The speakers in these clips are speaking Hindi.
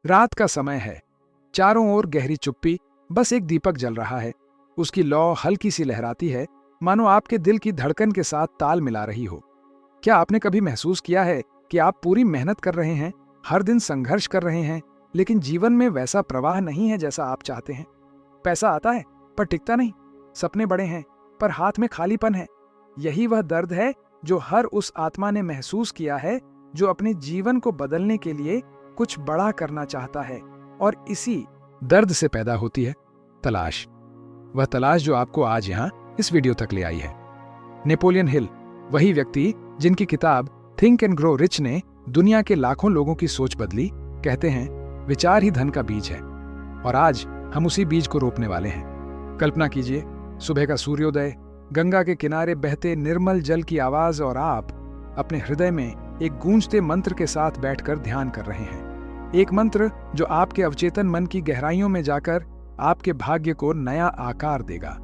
रात का समय है, चारों ओर गहरी चुप्पी, बस एक दीपक जल रहा है। उसकी लौ हल्की सी लहराती है, मानो आपके दिल की धड़कन के साथ ताल मिला रही हो। क्या आपने कभी महसूस किया है कि आप पूरी मेहनत कर रहे हैं, हर दिन संघर्ष कर रहे हैं, लेकिन जीवन में वैसा प्रवाह नहीं है जैसा आप चाहते हैं? पैसा आता है पर टिकता नहीं, सपने बड़े हैं पर हाथ में खालीपन है। यही वह दर्द है जो हर उस आत्मा ने महसूस किया है जो अपने जीवन को बदलने के लिए कुछ बड़ा करना चाहता है। और इसी दर्द से पैदा होती है तलाश, वह तलाश जो आपको आज यहां इस वीडियो तक ले आई है। नेपोलियन हिल, वही व्यक्ति जिनकी किताब थिंक एंड ग्रो रिच ने दुनिया के लाखों लोगों की सोच बदली, कहते हैं विचार ही धन का बीज है। और आज हम उसी बीज को रोपने वाले हैं। कल्पना कीजिए, सुबह का सूर्योदय, गंगा के किनारे बहते निर्मल जल की आवाज, और आप अपने हृदय में एक गूंजते मंत्र के साथ बैठकर ध्यान कर रहे हैं। एक मंत्र जो आपके अवचेतन मन की गहराइयों में जाकर आपके भाग्य को नया आकार देगा।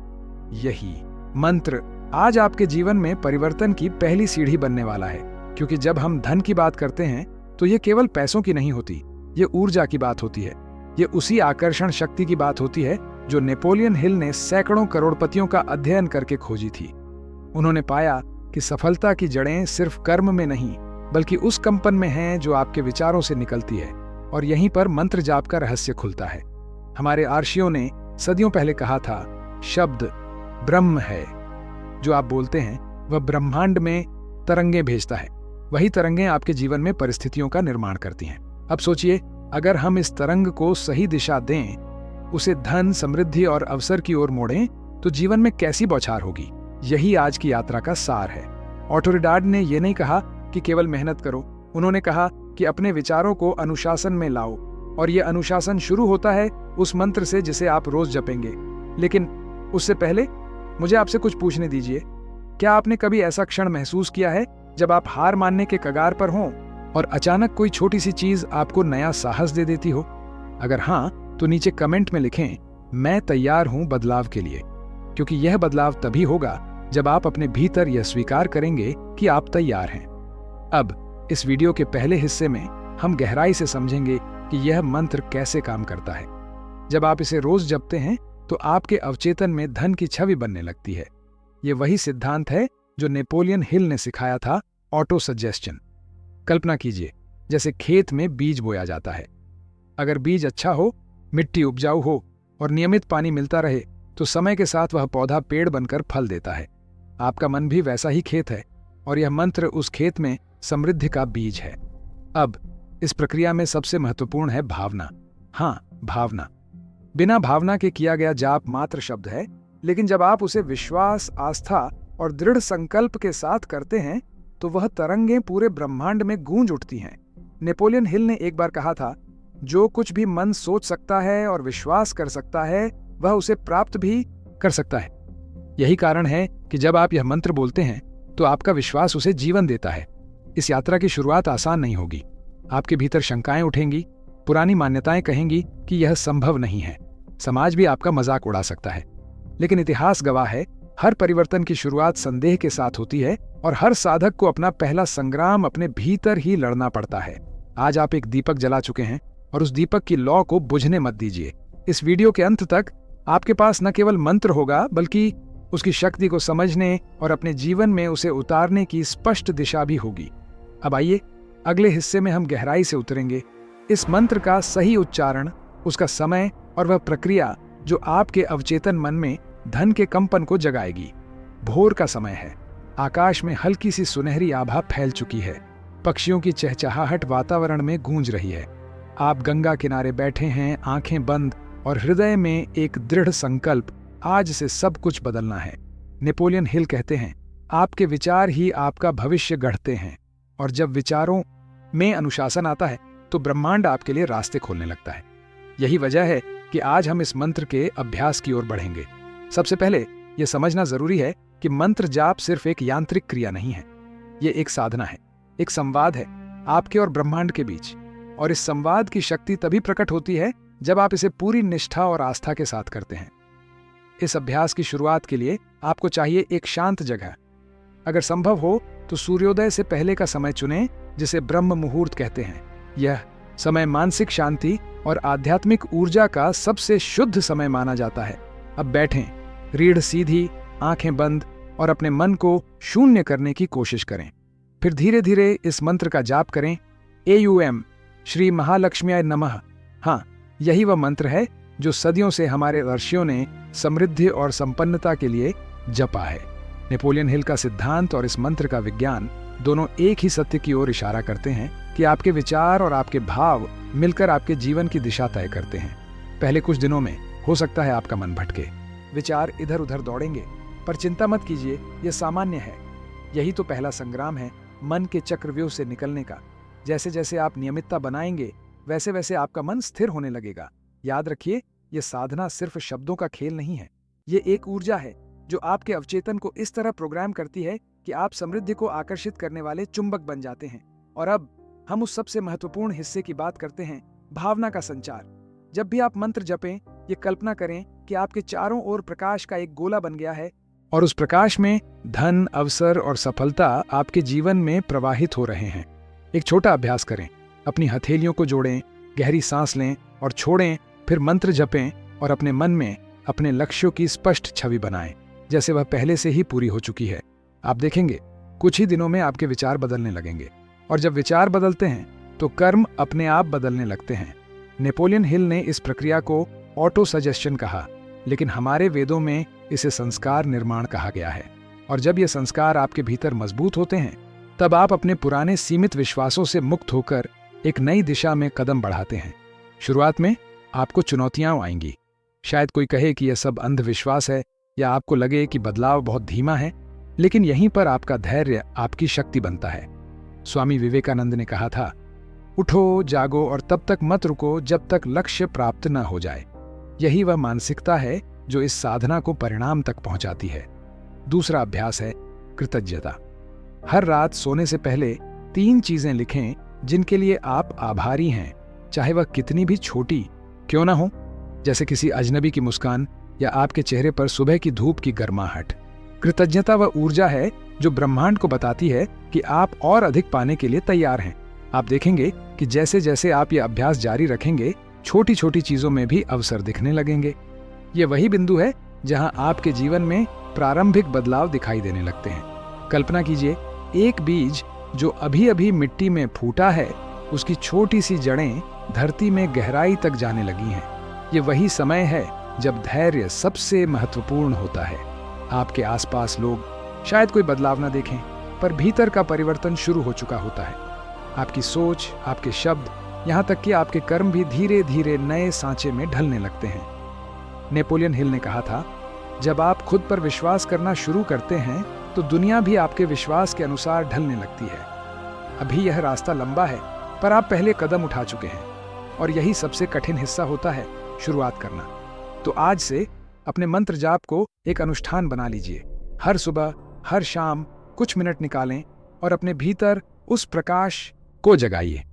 यही मंत्र आज आपके जीवन में परिवर्तन की पहली सीढ़ी बनने वाला है। क्योंकि जब हम धन की बात करते हैं तो ये केवल पैसों की नहीं होती, ये ऊर्जा की बात होती है। ये उसी आकर्षण शक्ति की बात होती है जो नेपोलियन हिल ने सैकड़ों करोड़पतियों का अध्ययन करके खोजी थी। उन्होंने पाया कि सफलता की जड़ें सिर्फ कर्म में नहीं, बल्कि उस कंपन में हैं जो आपके विचारों से निकलती है। और यहीं पर मंत्र जाप का रहस्य खुलता है। हमारे आर्षियों ने सदियों पहले कहा था, शब्द ब्रह्म है। जो आप बोलते हैं वह ब्रह्मांड में तरंगें भेजता है। वही तरंगें आपके जीवन में परिस्थितियों का निर्माण करती हैं। अब सोचिए, अगर हम इस तरंग को सही दिशा दें, उसे धन, समृद्धि और अवसर की ओर मोड़ें, तो जीवन में कैसी बौछार होगी। यही आज की यात्रा का सार है। ऑटोरिडाड ने यह नहीं कहा कि केवल मेहनत करो, उन्होंने कहा कि अपने विचारों को अनुशासन में लाओ। और यह अनुशासन शुरू होता है उस मंत्र से जिसे आप रोज जपेंगे। लेकिन उससे पहले मुझे आपसे कुछ पूछने दीजिए। क्या आपने कभी ऐसा क्षण महसूस किया है जब आप हार मानने के कगार पर हों और अचानक कोई छोटी सी चीज आपको नया साहस दे देती हो? अगर हां, तो नीचे कमेंट में लिखें, मैं तैयार हूं बदलाव के लिए। क्योंकि यह बदलाव तभी होगा जब आप अपने भीतर यह स्वीकार करेंगे कि आप तैयार हैं। अब इस वीडियो के पहले हिस्से में हम गहराई से समझेंगे कि यह मंत्र कैसे काम करता है। जब आप इसे रोज जपते हैं तो आपके अवचेतन में धन की छवि बनने लगती है। यह वही सिद्धांत है जो नेपोलियन हिल ने सिखाया था, ऑटो सजेस्शन। कल्पना कीजिए, जैसे खेत में बीज बोया जाता है। अगर बीज अच्छा हो, मिट्टी उपजाऊ हो और नियमित पानी मिलता रहे, तो समय के साथ वह पौधा पेड़ बनकर फल देता है। आपका मन भी वैसा ही खेत है, और यह मंत्र उस खेत में समृद्धि का बीज है। अब इस प्रक्रिया में सबसे महत्वपूर्ण है भावना। हाँ, भावना। बिना भावना के किया गया जाप मात्र शब्द है, लेकिन जब आप उसे विश्वास, आस्था और दृढ़ संकल्प के साथ करते हैं तो वह तरंगें पूरे ब्रह्मांड में गूंज उठती हैं। नेपोलियन हिल ने एक बार कहा था, जो कुछ भी मन सोच सकता है और विश्वास कर सकता है, वह उसे प्राप्त भी कर सकता है। यही कारण है कि जब आप यह मंत्र बोलते हैं तो आपका विश्वास उसे जीवन देता है। इस यात्रा की शुरुआत आसान नहीं होगी। आपके भीतर शंकाएं उठेंगी, पुरानी मान्यताएं कहेंगी कि यह संभव नहीं है। समाज भी आपका मजाक उड़ा सकता है। लेकिन इतिहास गवाह है, हर परिवर्तन की शुरुआत संदेह के साथ होती है, और हर साधक को अपना पहला संग्राम अपने भीतर ही लड़ना पड़ता है। आज आप एक दीपक जला चुके हैं, और उस दीपक की लौ को बुझने मत दीजिए। इस वीडियो के अंत तक आपके पास न केवल मंत्र होगा, बल्कि उसकी शक्ति को समझने और अपने जीवन में उसे उतारने की स्पष्ट दिशा भी होगी। अब आइए, अगले हिस्से में हम गहराई से उतरेंगे। इस मंत्र का सही उच्चारण, उसका समय और वह प्रक्रिया जो आपके अवचेतन मन में धन के कंपन को जगाएगी। भोर का समय है। आकाश में हल्की सी सुनहरी आभा फैल चुकी है। पक्षियों की चहचहाहट वातावरण में गूंज रही है। आप गंगा किनारे बैठे हैं, आंखें बंद, और हृदय में एक दृढ़ संकल्प, आज से सब कुछ बदलना है। नेपोलियन हिल कहते हैं, आपके विचार ही आपका भविष्य गढ़ते हैं, और जब विचारों में अनुशासन आता है तो ब्रह्मांड आपके लिए रास्ते खोलने लगता है। यही वजह है कि आज हम इस मंत्र के अभ्यास की ओर बढ़ेंगे। सबसे पहले यह समझना जरूरी है कि मंत्र जाप सिर्फ एक यांत्रिक क्रिया नहीं है। यह एक साधना है, एक संवाद है आपके और ब्रह्मांड के बीच। और इस संवाद की शक्ति तभी प्रकट होती है जब आप इसे पूरी निष्ठा और आस्था के साथ करते हैं। इस अभ्यास की शुरुआत के लिए आपको चाहिए एक शांत जगह। अगर संभव हो तो सूर्योदय से पहले का समय चुनें, जिसे ब्रह्म मुहूर्त कहते हैं। यह समय मानसिक शांति और आध्यात्मिक ऊर्जा का सबसे शुद्ध समय माना जाता है। अब बैठें, रीढ़ सीधी, आंखें बंद और अपने मन को शून्य करने की कोशिश करें। फिर धीरे धीरे इस मंत्र का जाप करें, AUM श्री महालक्ष्म्याय नमः। हाँ, यही वह मंत्र है जो सदियों से हमारे ऋषियों ने समृद्धि और संपन्नता के लिए जपा है। नेपोलियन हिल का सिद्धांत और इस मंत्र का विज्ञान दोनों एक ही सत्य की ओर इशारा करते हैं कि आपके विचार और आपके भाव मिलकर आपके जीवन की दिशा तय करते हैं। पहले कुछ दिनों में हो सकता है आपका मन भटके, विचार इधर उधर दौड़ेंगे, पर चिंता मत कीजिए, यह सामान्य है। यही तो पहला संग्राम है मन के चक्रव्यूह से निकलने का। जैसे जैसे आप नियमितता बनाएंगे, वैसे वैसे आपका मन स्थिर होने लगेगा। याद रखिए, यह साधना सिर्फ शब्दों का खेल नहीं है, ये एक ऊर्जा है जो आपके अवचेतन को इस तरह प्रोग्राम करती है कि आप समृद्धि को आकर्षित करने वाले चुंबक बन जाते हैं। और अब हम उस सबसे महत्वपूर्ण हिस्से की बात करते हैं, भावना का संचार। जब भी आप मंत्र जपें, ये कल्पना करें कि आपके चारों ओर प्रकाश का एक गोला बन गया है और उस प्रकाश में धन, अवसर और सफलता आपके जीवन में प्रवाहित हो रहे हैं। एक छोटा अभ्यास करें, अपनी हथेलियों को जोड़ें, गहरी सांस लें और छोड़ें, फिर मंत्र जपें और अपने मन में अपने लक्ष्यों की स्पष्ट छवि बनाएं, जैसे वह पहले से ही पूरी हो चुकी है। आप देखेंगे कुछ ही दिनों में आपके विचार बदलने लगेंगे, और जब विचार बदलते हैं तो कर्म अपने आप बदलने लगते हैं। नेपोलियन हिल ने इस प्रक्रिया को ऑटो सजेशन कहा, लेकिन हमारे वेदों में इसे संस्कार निर्माण कहा गया है। और जब ये संस्कार आपके भीतर मजबूत होते हैं, तब आप अपने पुराने सीमित विश्वासों से मुक्त होकर एक नई दिशा में कदम बढ़ाते हैं। शुरुआत में आपको चुनौतियां आएंगी। शायद कोई कहे कि यह सब अंधविश्वास है, या आपको लगे कि बदलाव बहुत धीमा है, लेकिन यहीं पर आपका धैर्य आपकी शक्ति बनता है। स्वामी विवेकानंद ने कहा था, उठो, जागो और तब तक मत रुको जब तक लक्ष्य प्राप्त न हो जाए। यही वह मानसिकता है जो इस साधना को परिणाम तक पहुंचाती है। दूसरा अभ्यास है कृतज्ञता। हर रात सोने से पहले 3 चीजें लिखें जिनके लिए आप आभारी हैं, चाहे वह कितनी भी छोटी क्यों ना हो, जैसे किसी अजनबी की मुस्कान या आपके चेहरे पर सुबह की धूप की गर्माहट। कृतज्ञता वह ऊर्जा है जो ब्रह्मांड को बताती है कि आप और अधिक पाने के लिए तैयार हैं। आप देखेंगे कि जैसे जैसे आप ये अभ्यास जारी रखेंगे, छोटी छोटी चीजों में भी अवसर दिखने लगेंगे। ये वही बिंदु है जहां आपके जीवन में प्रारंभिक बदलाव दिखाई देने लगते हैं। कल्पना कीजिए, एक बीज जो अभी अभी मिट्टी में फूटा है, उसकी छोटी सी जड़ें धरती में गहराई तक जाने लगी हैं। ये वही समय है जब धैर्य सबसे महत्वपूर्ण होता है। आपके आसपास लोग शायद कोई बदलाव न देखें, पर भीतर का परिवर्तन शुरू हो चुका होता है। आपकी सोच, आपके शब्द, यहाँ तक कि आपके कर्म भी धीरे धीरे नए सांचे में ढलने लगते हैं। नेपोलियन हिल ने कहा था, जब आप खुद पर विश्वास करना शुरू करते हैं तो दुनिया भी आपके विश्वास के अनुसार ढलने लगती है। अभी यह रास्ता लंबा है, पर आप पहले कदम उठा चुके हैं, और यही सबसे कठिन हिस्सा होता है, शुरुआत करना। तो आज से अपने मंत्र जाप को एक अनुष्ठान बना लीजिए। हर सुबह, हर शाम कुछ मिनट निकालें और अपने भीतर उस प्रकाश को जगाइए,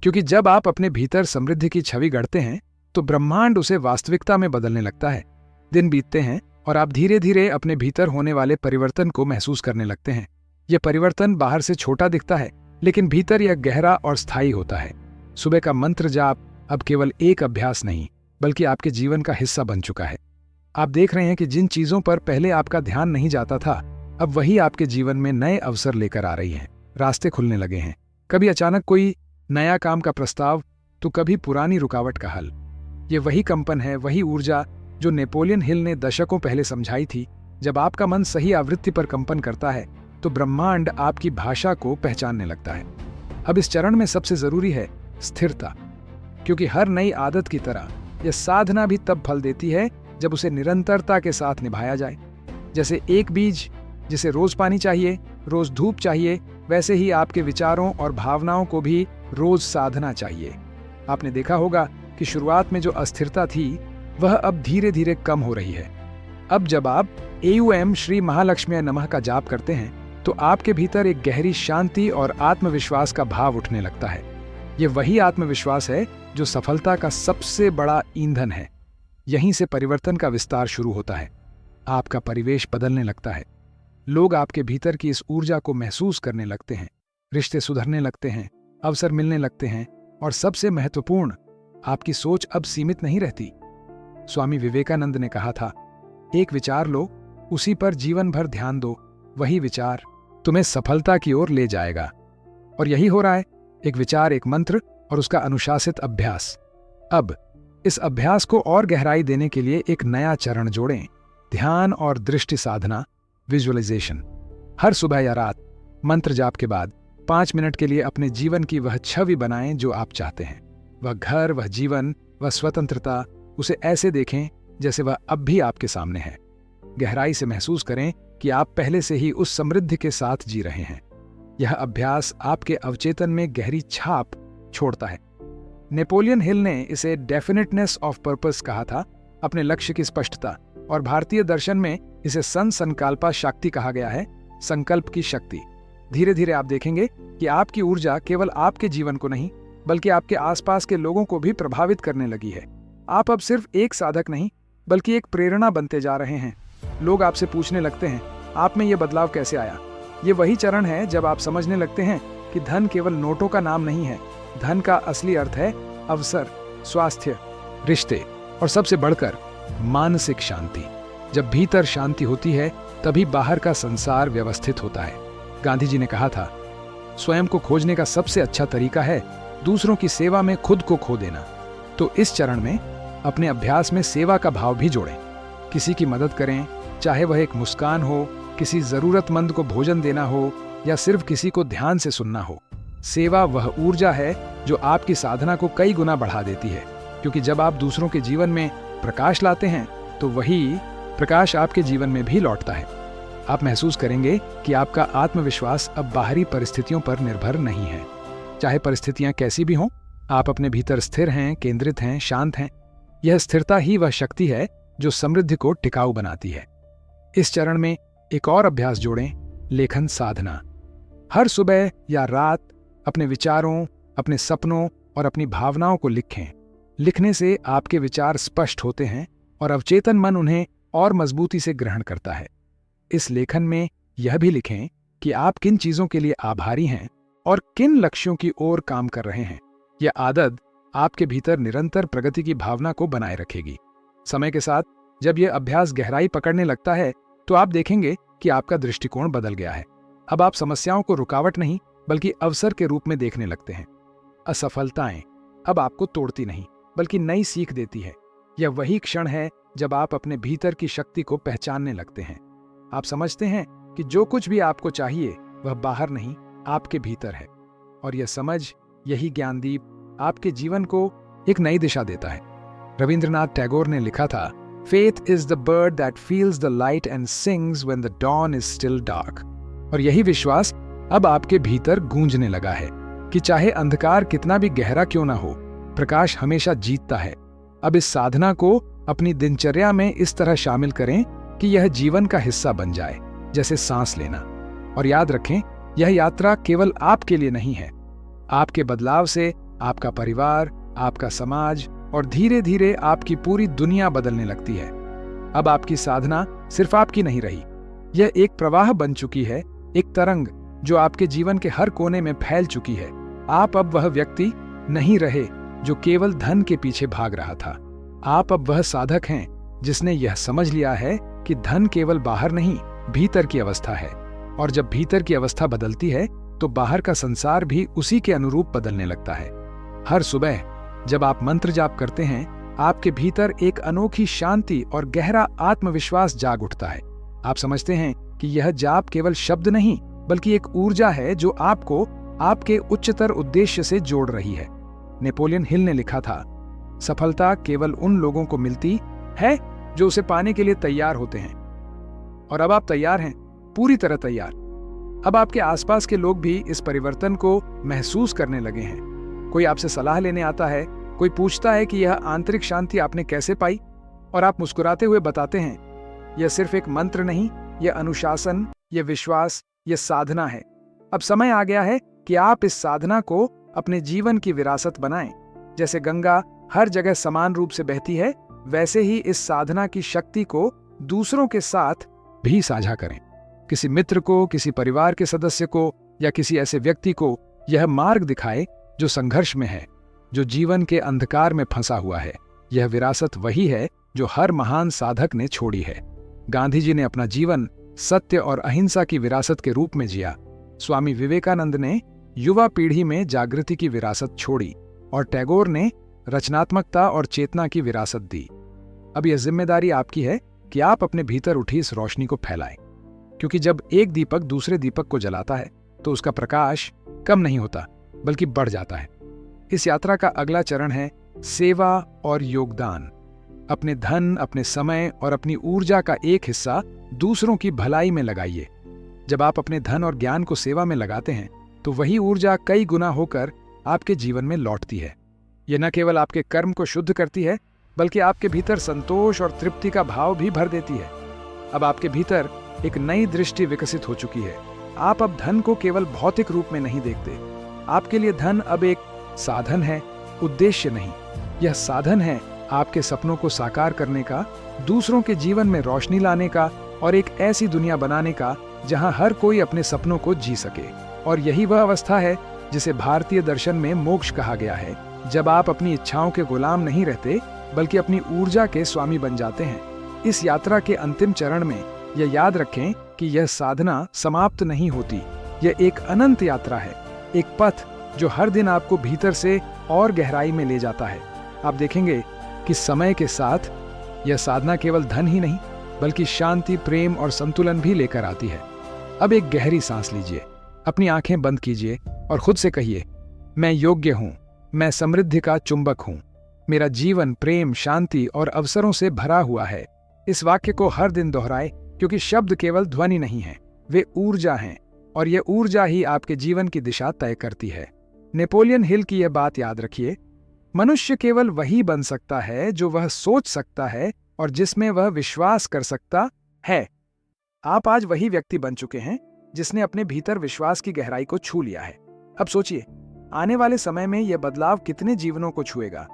क्योंकि जब आप अपने भीतर समृद्धि की छवि गढ़ते हैं तो ब्रह्मांड उसे वास्तविकता में बदलने लगता है। दिन बीतते हैं और आप धीरे धीरे अपने भीतर होने वाले परिवर्तन को महसूस करने लगते हैं। यह परिवर्तन बाहर से छोटा दिखता है, लेकिन भीतर यह गहरा और स्थायी होता है। सुबह का मंत्र जाप अब केवल एक अभ्यास नहीं, बल्कि आपके जीवन का हिस्सा बन चुका है। आप देख रहे हैं कि जिन चीजों पर पहले आपका ध्यान नहीं जाता था, अब वही आपके जीवन में नए अवसर लेकर आ रही हैं। रास्ते खुलने लगे हैं, कभी अचानक कोई नया काम का प्रस्ताव, तो कभी पुरानी रुकावट का हल। ये वही कंपन है, वही ऊर्जा जो नेपोलियन हिल ने दशकों पहले समझाई थी। जब आपका मन सही आवृत्ति पर कंपन करता है तो ब्रह्मांड आपकी भाषा को पहचानने लगता है। अब इस चरण में सबसे जरूरी है स्थिरता, क्योंकि हर नई आदत की तरह यह साधना भी तब फल देती है जब उसे निरंतरता के साथ निभाया जाए। जैसे एक बीज जिसे रोज पानी चाहिए, रोज धूप चाहिए, वैसे ही आपके विचारों और भावनाओं को भी रोज साधना चाहिए। आपने देखा होगा कि शुरुआत में जो अस्थिरता थी वह अब धीरे धीरे कम हो रही है। अब जब आप AUM श्री महालक्ष्म्याय नमः का जाप करते हैं तो आपके भीतर एक गहरी शांति और आत्मविश्वास का भाव उठने लगता है। यह वही आत्मविश्वास है जो सफलता का सबसे बड़ा ईंधन है। यहीं से परिवर्तन का विस्तार शुरू होता है। आपका परिवेश बदलने लगता है, लोग आपके भीतर की इस ऊर्जा को महसूस करने लगते हैं, रिश्ते सुधरने लगते हैं, अवसर मिलने लगते हैं और सबसे महत्वपूर्ण, आपकी सोच अब सीमित नहीं रहती। स्वामी विवेकानंद ने कहा था, एक विचार लो, उसी पर जीवन भर ध्यान दो, वही विचार तुम्हें सफलता की ओर ले जाएगा। और यही हो रहा है, एक विचार, एक मंत्र और उसका अनुशासित अभ्यास। अब इस अभ्यास को और गहराई देने के लिए एक नया चरण जोड़ें, ध्यान और दृष्टि साधना, विजुअलाइजेशन। हर सुबह या रात मंत्र जाप के बाद 5 मिनट के लिए अपने जीवन की वह छवि बनाएं जो आप चाहते हैं। वह घर, वह जीवन, वह स्वतंत्रता, उसे ऐसे देखें जैसे वह अब भी आपके सामने है। गहराई से महसूस करें कि आप पहले से ही उस समृद्धि के साथ जी रहे हैं। यह अभ्यास आपके अवचेतन में गहरी छाप छोड़ता है। नेपोलियन हिल ने इसे डेफिनेटनेस ऑफ पर्पस कहा था, अपने लक्ष्य की स्पष्टता, और भारतीय दर्शन में इसे संकल्पा शक्ति कहा गया है, संकल्प की शक्ति। धीरे धीरे आप देखेंगे कि आपकी ऊर्जा केवल आपके जीवन को नहीं बल्कि आपके आसपास के लोगों को भी प्रभावित करने लगी है। आप अब सिर्फ एक साधक नहीं बल्कि एक प्रेरणा बनते जा रहे हैं। लोग आपसे पूछने लगते हैं, आप में यह बदलाव कैसे आया? ये वही चरण है जब आप समझने लगते हैं कि धन केवल नोटों का नाम नहीं है। धन का असली अर्थ है अवसर, स्वास्थ्य, रिश्ते और सबसे बढ़कर मानसिक शांति। जब भीतर शांति होती है तभी बाहर का संसार व्यवस्थित होता है। गांधी जी ने कहा था, स्वयं को खोजने का सबसे अच्छा तरीका है दूसरों की सेवा में खुद को खो देना। तो इस चरण में अपने अभ्यास में सेवा का भाव भी जोड़ें। किसी की मदद करें, चाहे वह एक मुस्कान हो, किसी जरूरतमंद को भोजन देना हो या सिर्फ किसी को ध्यान से सुनना हो। सेवा वह ऊर्जा है जो आपकी साधना को कई गुना बढ़ा देती है, क्योंकि जब आप दूसरों के जीवन में प्रकाश लाते हैं तो वही प्रकाश आपके जीवन में भी लौटता है। आप महसूस करेंगे कि आपका आत्मविश्वास अब बाहरी परिस्थितियों पर निर्भर नहीं है। चाहे परिस्थितियां कैसी भी हों, आप अपने भीतर स्थिर हैं, केंद्रित हैं, शांत हैं। यह स्थिरता ही वह शक्ति है जो समृद्धि को टिकाऊ बनाती है। इस चरण में एक और अभ्यास जोड़ें, लेखन साधना। हर सुबह या रात अपने विचारों, अपने सपनों और अपनी भावनाओं को लिखें। लिखने से आपके विचार स्पष्ट होते हैं और अवचेतन मन उन्हें और मजबूती से ग्रहण करता है। इस लेखन में यह भी लिखें कि आप किन चीजों के लिए आभारी हैं और किन लक्ष्यों की ओर काम कर रहे हैं। यह आदत आपके भीतर निरंतर प्रगति की भावना को बनाए रखेगी। समय के साथ जब यह अभ्यास गहराई पकड़ने लगता है तो आप देखेंगे कि आपका दृष्टिकोण बदल गया है। अब आप समस्याओं को रुकावट नहीं बल्कि अवसर के रूप में देखने लगते हैं। असफलताएं अब आपको तोड़ती नहीं बल्कि नई सीख देती है। यह वही क्षण है जब आप अपने भीतर की शक्ति को पहचानने लगते हैं। आप समझते हैं कि जो कुछ भी आपको चाहिए वह बाहर नहीं, आपके भीतर है। और यह समझ, यही ज्ञानदीप आपके जीवन को एक नई दिशा देता है। रविंद्रनाथ टैगोर ने लिखा था, Faith is the bird that feels the light and sings when the dawn is still dark। और यही विश्वास अब आपके भीतर गूंजने लगा है कि चाहे अंधकार कितना भी गहरा क्यों ना हो, प्रकाश हमेशा जीतता है। अब इस साधना को अपनी दिनचर्या में इस तरह शामिल करें कि यह जीवन का हिस्सा बन जाए, जैसे सांस लेना। और याद रखें, यह यात्रा केवल आपके लिए नहीं है। आपके बदलाव से आपका परिवार, आपका समाज और धीरे धीरे आपकी पूरी दुनिया बदलने लगती है। अब आपकी साधना सिर्फ आपकी नहीं रही, यह एक प्रवाह बन चुकी है, एक तरंग जो आपके जीवन के हर कोने में फैल चुकी है। आप अब वह व्यक्ति नहीं रहे जो केवल धन के पीछे भाग रहा था। आप अब वह साधक हैं जिसने यह समझ लिया है कि धन केवल बाहर नहीं, भीतर की अवस्था है। और जब भीतर की अवस्था बदलती है तो बाहर का संसार भी उसी के अनुरूप बदलने लगता है। हर सुबह जब आप मंत्र जाप करते हैं, आपके भीतर एक अनोखी शांति और गहरा आत्मविश्वास जाग उठता है। आप समझते हैं कि यह जाप केवल शब्द नहीं बल्कि एक ऊर्जा है जो आपको आपके उच्चतर उद्देश्य से जोड़ रही है। नेपोलियन हिल ने लिखा था, सफलता केवल उन लोगों को मिलती है जो उसे पाने के लिए तैयार होते हैं। और अब आप तैयार हैं, पूरी तरह तैयार। अब आपके आसपास के लोग भी इस परिवर्तन को महसूस करने लगे हैं। कोई आपसे सलाह लेने आता है, कोई पूछता है कि यह आंतरिक शांति आपने कैसे पाई, और आप मुस्कुराते हुए बताते हैं, यह सिर्फ एक मंत्र नहीं, यह अनुशासन, यह विश्वास, यह साधना है। अब समय आ गया है कि आप इस साधना को अपने जीवन की विरासत बनाएं। जैसे गंगा हर जगह समान रूप से बहती है, वैसे ही इस साधना की शक्ति को दूसरों के साथ भी साझा करें। किसी मित्र को, किसी परिवार के सदस्य को या किसी ऐसे व्यक्ति को यह मार्ग दिखाए जो संघर्ष में है। जो जीवन के अंधकार में फंसा हुआ है। यह विरासत वही है जो हर महान साधक ने छोड़ी है। गांधी जी ने अपना जीवन सत्य और अहिंसा की विरासत के रूप में जिया। स्वामी विवेकानंद ने युवा पीढ़ी में जागृति की विरासत छोड़ी और टैगोर ने रचनात्मकता और चेतना की विरासत दी। अब यह जिम्मेदारी आपकी है कि आप अपने भीतर उठी इस रोशनी को फैलाएं, क्योंकि जब एक दीपक दूसरे दीपक को जलाता है तो उसका प्रकाश कम नहीं होता बल्कि बढ़ जाता है। इस यात्रा का अगला चरण है सेवा और योगदान। अपने धन, अपने समय और अपनी ऊर्जा का एक हिस्सा दूसरों की भलाई में लगाइए। जब आप अपने धन और ज्ञान को सेवा में लगाते हैं तो वही ऊर्जा कई गुना होकर आपके जीवन में लौटती है। यह न केवल आपके कर्म को शुद्ध करती है बल्कि आपके भीतर संतोष और तृप्ति का भाव भी भर देती है। अब आपके भीतर एक नई दृष्टि विकसित हो चुकी है। आप अब धन को केवल भौतिक रूप में नहीं देखते। आपके लिए धन अब एक साधन है, उद्देश्य नहीं। यह साधन है आपके सपनों को साकार करने का, दूसरों के जीवन में रोशनी लाने का और एक ऐसी दुनिया बनाने का जहां हर कोई अपने सपनों को जी सके। और यही वह अवस्था है जिसे भारतीय दर्शन में मोक्ष कहा गया है, जब आप अपनी इच्छाओं के गुलाम नहीं रहते बल्कि अपनी ऊर्जा के स्वामी बन जाते हैं। इस यात्रा के अंतिम चरण में यह याद रखें कि यह साधना समाप्त नहीं होती। यह एक अनंत यात्रा है, एक पथ जो हर दिन आपको भीतर से और गहराई में ले जाता है। आप देखेंगे कि समय के साथ यह साधना केवल धन ही नहीं बल्कि शांति, प्रेम और संतुलन भी लेकर आती है। अब एक गहरी सांस लीजिए, अपनी आंखें बंद कीजिए और खुद से कहिए, मैं योग्य हूं, मैं समृद्धि का चुंबक हूं, मेरा जीवन प्रेम, शांति और अवसरों से भरा हुआ है। इस वाक्य को हर दिन दोहराए, क्योंकि शब्द केवल ध्वनि नहीं है, वे ऊर्जा हैं और यह ऊर्जा ही आपके जीवन की दिशा तय करती है। नेपोलियन हिल की यह बात याद रखिए, मनुष्य केवल वही बन सकता है जो वह सोच सकता है और जिसमें वह विश्वास कर सकता है। आप आज वही व्यक्ति बन चुके हैं जिसने अपने भीतर विश्वास की गहराई को छू लिया है। अब सोचिए, आने वाले समय में यह बदलाव कितने जीवनों को छुएगा।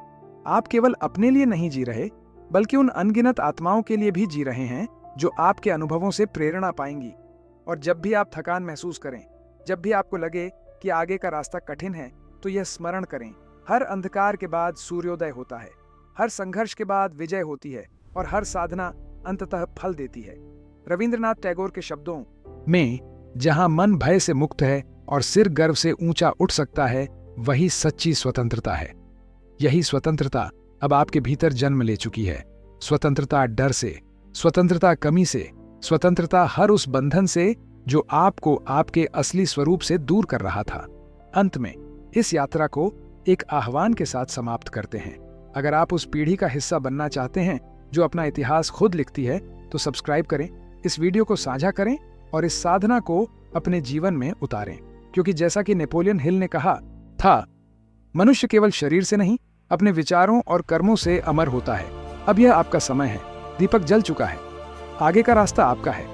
आप केवल अपने लिए नहीं जी रहे बल्कि उन अनगिनत आत्माओं के लिए भी जी रहे हैं जो आपके अनुभवों से प्रेरणा पाएंगी। और जब भी आप थकान महसूस करें, जब भी आपको लगे कि आगे का रास्ता कठिन है, तो यह स्मरण करें, हर अंधकार के बाद सूर्योदय होता है, हर संघर्ष के बाद विजय होती है और हर साधना अंततः फल देती है। रविंद्रनाथ टैगोर के शब्दों में, जहां मन भय से मुक्त है और सिर गर्व से ऊंचा उठ सकता है, वही सच्ची स्वतंत्रता है। यही स्वतंत्रता अब आपके भीतर जन्म ले चुकी है। स्वतंत्रता डर से, स्वतंत्रता कमी से, स्वतंत्रता हर उस बंधन से जो आपको आपके असली स्वरूप से दूर कर रहा था। अंत में इस यात्रा को एक आह्वान के साथ समाप्त करते हैं। अगर आप उस पीढ़ी का हिस्सा बनना चाहते हैं जो अपना इतिहास खुद लिखती है, तो सब्सक्राइब करें, इस वीडियो को साझा करें और इस साधना को अपने जीवन में उतारें। क्योंकि जैसा कि नेपोलियन हिल ने कहा था, मनुष्य केवल शरीर से नहीं, अपने विचारों और कर्मों से अमर होता है। अब यह आपका समय है, दीपक जल चुका है, आगे का रास्ता आपका है।